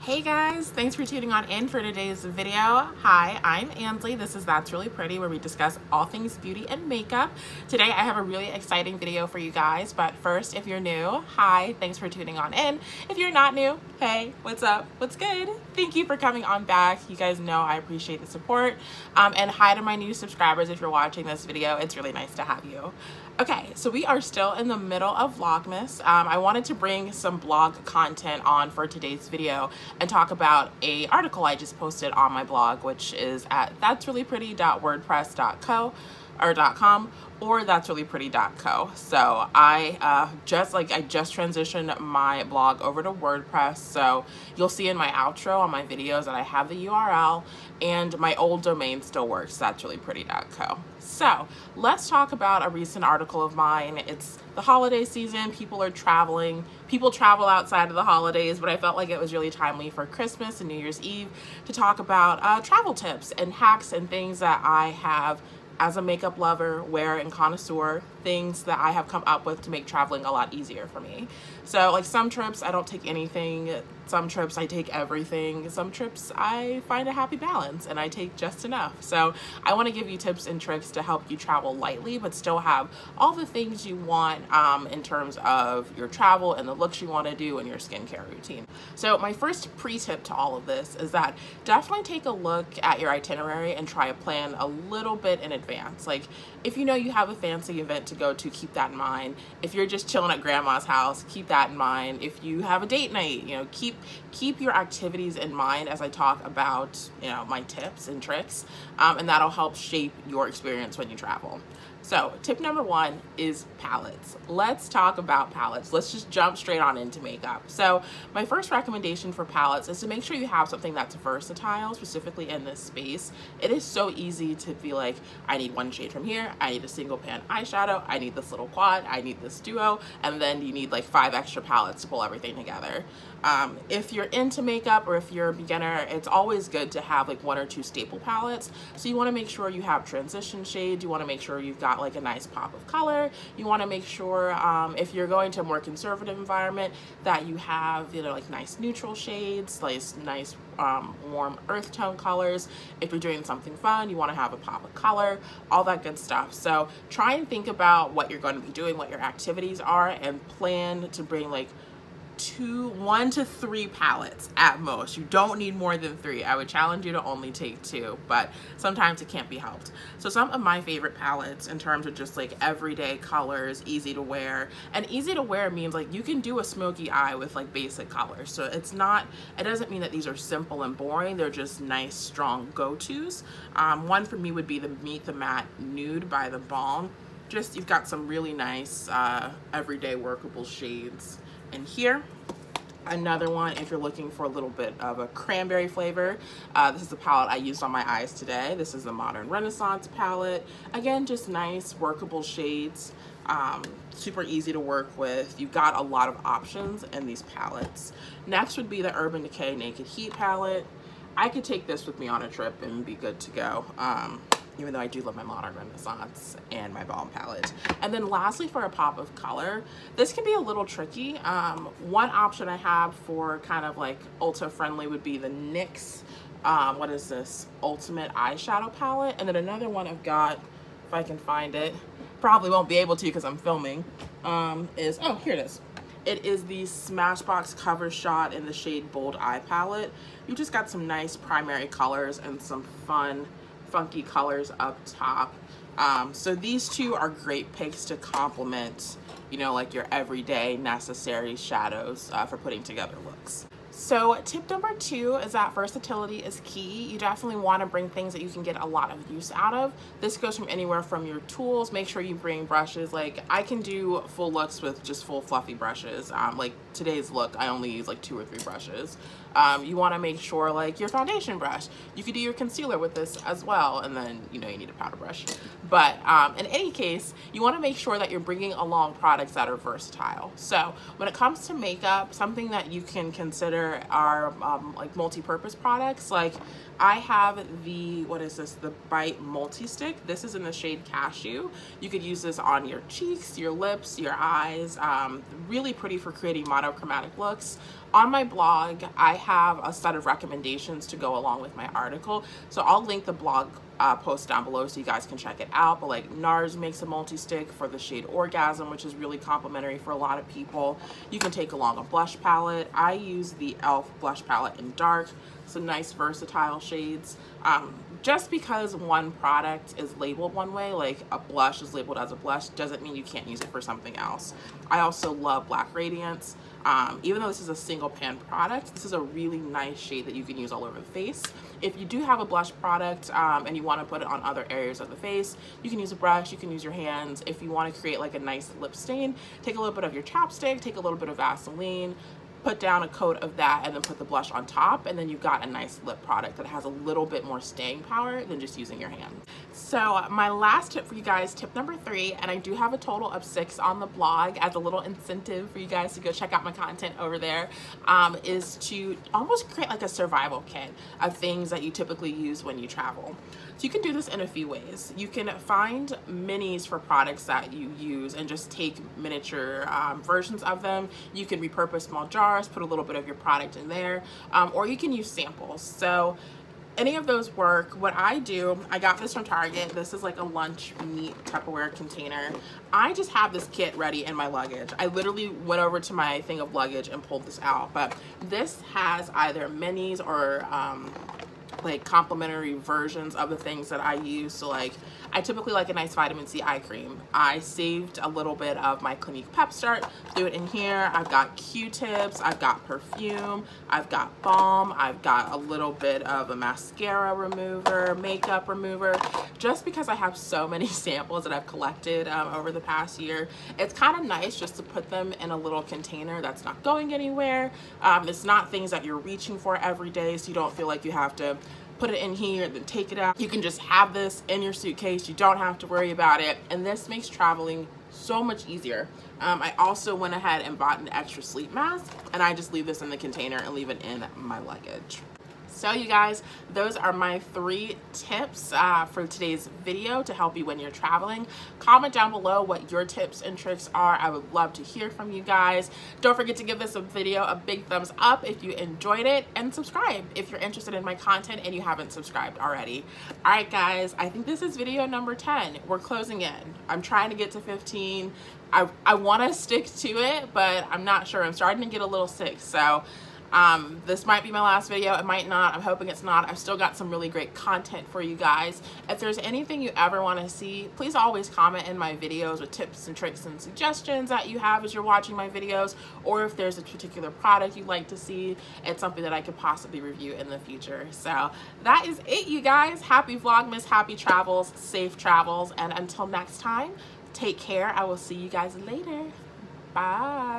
Hey guys, thanks for tuning on in for today's video. Hi, I'm Ansley. This is That's Really Pretty, where we discuss all things beauty and makeup. Today I have a really exciting video for you guys, but first, if you're new, hi, thanks for tuning on in. If you're not new, hey, what's up? What's good? Thank you for coming on back. You guys know I appreciate the support. And hi to my new subscribers if you're watching this video. It's really nice to have you. Okay, so we are still in the middle of Vlogmas. I wanted to bring some blog content on for today's video and talk about an article I just posted on my blog, which is at thatsreallypretty.wordpress.com or thatsreallypretty.co. So I just transitioned my blog over to WordPress. So you'll see in my outro on my videos that I have the URL, and my old domain still works, thatsreallypretty.co. So let's talk about a recent article of mine. It's the holiday season, people are traveling, people travel outside of the holidays, but I felt like it was really timely for Christmas and New Year's Eve to talk about travel tips and hacks and things that I have as a makeup lover, wearer, and connoisseur, things that I have come up with to make traveling a lot easier for me. So like some trips I don't take anything, some trips I take everything, some trips I find a happy balance and I take just enough. So I want to give you tips and tricks to help you travel lightly but still have all the things you want in terms of your travel and the looks you want to do and your skincare routine. So my first pre-tip to all of this is that definitely take a look at your itinerary and try to plan a little bit in advance. Like if you know you have a fancy event to go to, keep that in mind. If you're just chilling at grandma's house, keep that in mind. If you have a date night, you know, keep your activities in mind as I talk about, you know, my tips and tricks, and that'll help shape your experience when you travel. So tip number one is palettes. Let's talk about palettes. Let's just jump straight on into makeup. So my first recommendation for palettes is to make sure you have something that's versatile, specifically in this space. It is so easy to be like, I need one shade from here, I need a single pan eyeshadow, I need this little quad, I need this duo, and then you need like 5 extra palettes to pull everything together. If you're into makeup or if you're a beginner, it's always good to have like 1 or 2 staple palettes. So you want to make sure you have transition shades, you want to make sure you've got like a nice pop of color, you want to make sure if you're going to a more conservative environment that you have, you know, like nice neutral shades, like nice warm earth tone colors. If you're doing something fun, you want to have a pop of color, all that good stuff. So try and think about what you're going to be doing, what your activities are, and plan to bring like 1 to 3 palettes at most. You don't need more than 3. I would challenge you to only take 2, but sometimes it can't be helped. So some of my favorite palettes in terms of just like everyday colors, easy to wear, and easy to wear means like you can do a smoky eye with like basic colors. So it doesn't mean that these are simple and boring. They're just nice, strong go-tos. One for me would be the Meet the Matte Nude by The Balm. Just, you've got some really nice everyday workable shades in here. Another one, if you're looking for a little bit of a cranberry flavor, this is the palette I used on my eyes today. This is the Modern Renaissance palette. Again, just nice workable shades, super easy to work with. You've got a lot of options in these palettes. Next would be the Urban Decay Naked Heat palette. I could take this with me on a trip and be good to go. Even though I do love my Modern Renaissance and my Balm palette. And then lastly, for a pop of color, this can be a little tricky. One option I have for kind of like Ulta friendly would be the NYX, what is this, Ultimate Eyeshadow palette. And then another one I've got, if I can find it, probably won't be able to because I'm filming, oh, here it is. It is the Smashbox Cover Shot in the shade Bold Eye palette. You just got some nice primary colors and some fun, funky colors up top. So these 2 are great picks to complement, you know, like your everyday necessary shadows for putting together looks. So tip number 2 is that versatility is key. You definitely want to bring things that you can get a lot of use out of. This goes from anywhere from your tools. Make sure you bring brushes. Like I can do full looks with just full fluffy brushes. Like today's look, I only use like 2 or 3 brushes. You want to make sure like your foundation brush, you could do your concealer with this as well, and then you know you need a powder brush. But in any case, you want to make sure that you're bringing along products that are versatile. So when it comes to makeup, something that you can consider there are like multi-purpose products. Like I have the, what is this, the Bite multi-stick. This is in the shade Cashew. You could use this on your cheeks, your lips, your eyes. Really pretty for creating monochromatic looks. On my blog, I have a set of recommendations to go along with my article. So I'll link the blog post down below so you guys can check it out. But like NARS makes a multi-stick for the shade Orgasm, which is really complimentary for a lot of people. You can take along a blush palette. I use the e.l.f. blush palette in dark. Some nice versatile shades. Just because one product is labeled one way, like a blush is labeled as a blush, doesn't mean you can't use it for something else. I also love Black Radiance. Even though this is a single pan product, this is a really nice shade that you can use all over the face. If you do have a blush product and you want to put it on other areas of the face, you can use a brush, you can use your hands. If you want to create like a nice lip stain, take a little bit of your chapstick, take a little bit of Vaseline, put down a coat of that, and then put the blush on top, and then you've got a nice lip product that has a little bit more staying power than just using your hand. So my last tip for you guys, tip number 3, and I do have a total of 6 on the blog as a little incentive for you guys to go check out my content over there, is to almost create like a survival kit of things that you typically use when you travel. So you can do this in a few ways. You can find minis for products that you use and just take miniature versions of them. You can repurpose small jars, put a little bit of your product in there, or you can use samples. So any of those work. What I do, I got this from Target. This is like a lunch meat Tupperware container. I just have this kit ready in my luggage. I literally went over to my thing of luggage and pulled this out, but this has either minis or like complementary versions of the things that I use. So like I typically like a nice vitamin C eye cream. I saved a little bit of my Clinique Pep Start, threw it in here. I've got Q-tips, I've got perfume, I've got balm, I've got a little bit of a mascara remover, makeup remover. Just because I have so many samples that I've collected over the past year, it's kind of nice just to put them in a little container that's not going anywhere. It's not things that you're reaching for every day, so you don't feel like you have to put it in here, then take it out. You can just have this in your suitcase. You don't have to worry about it. And this makes traveling so much easier. I also went ahead and bought an extra sleep mask, and I just leave this in the container and leave it in my luggage. So you guys, those are my 3 tips for today's video to help you when you're traveling. Comment down below what your tips and tricks are. I would love to hear from you guys. Don't forget to give this video a big thumbs up if you enjoyed it, and subscribe if you're interested in my content and you haven't subscribed already. All right guys, I think this is video number 10. We're closing in. I'm trying to get to 15. I want to stick to it, but I'm not sure. I'm starting to get a little sick, so this might be my last video. It might not. I'm hoping it's not. I've still got some really great content for you guys. If there's anything you ever want to see, please always comment in my videos with tips and tricks and suggestions that you have as you're watching my videos, or if there's a particular product you'd like to see, it's something that I could possibly review in the future. So that is it, you guys. Happy Vlogmas, happy travels, safe travels, and until next time, take care. I will see you guys later. Bye.